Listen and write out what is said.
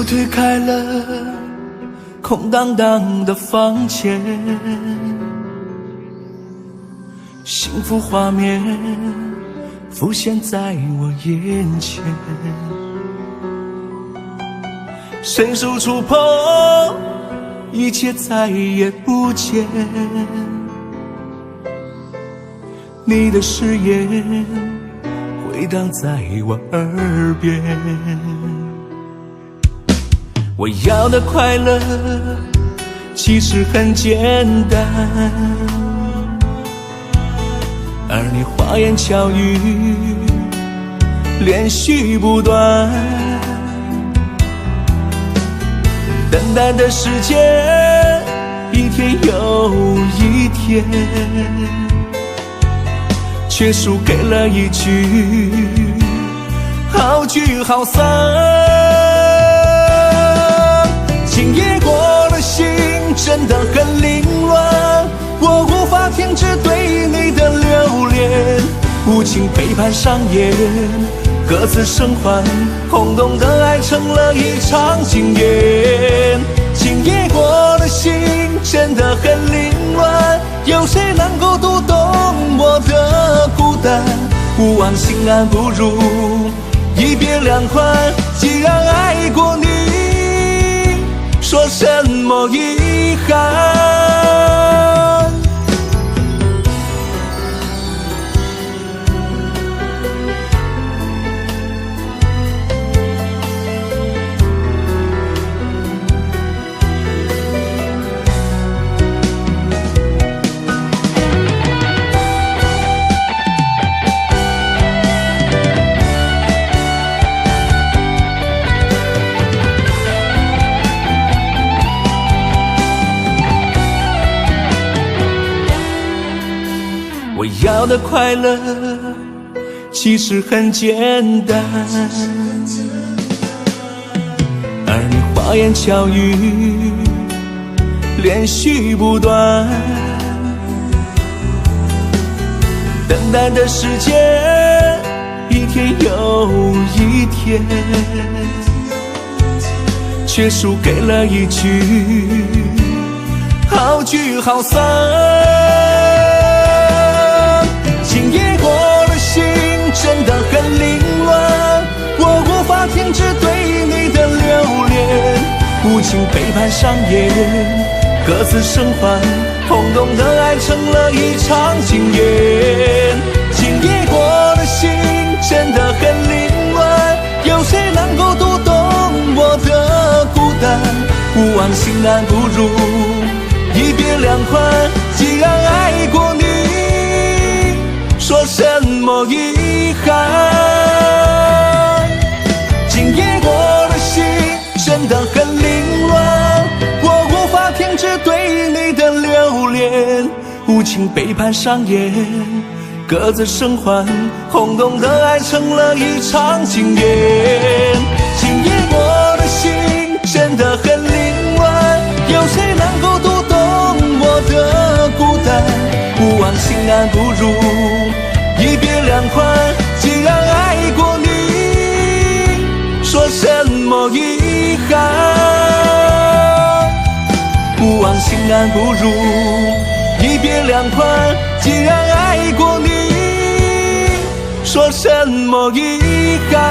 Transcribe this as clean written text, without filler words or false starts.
又推开了空荡荡的房间，幸福画面浮现在我眼前，伸手触碰，一切再也不见。你的誓言回荡在我耳边，我要的快乐其实很简单，而你花言巧语连续不断，等待的时间一天又一天，却输给了一句好聚好散。今夜过的心真的很凌乱，我无法停止对你的留恋，无情背叛上演，各自生还，空洞的爱成了一场惊艳。今夜过的心真的很凌乱，有谁能够读懂我的孤单？不忘心安不如一别两宽，既然爱过你，说什么遗憾？我要的快乐其实很简单，而你花言巧语连续不断，等待的时间一天又一天，却输给了一句好聚好散。今夜过的心真的很凌乱，我无法停止对你的留恋，无情背叛上演，各自生还，空洞的爱成了一场惊艳。今夜过的心真的很凌乱，有谁能够读懂我的孤单？不忘心安不如一别两宽，既然爱过你，说什么遗憾？今夜过的心真的很凌乱，我无法停止对你的留恋，无情背叛上演，各自生还，空洞的爱成了一场惊艳。今夜过的心真的很凌乱，有谁能够读懂我的孤单？不忘心安不如一别两宽，既然爱过你，说什么遗憾？不忘心安不如一别两宽，既然爱过你，说什么遗憾？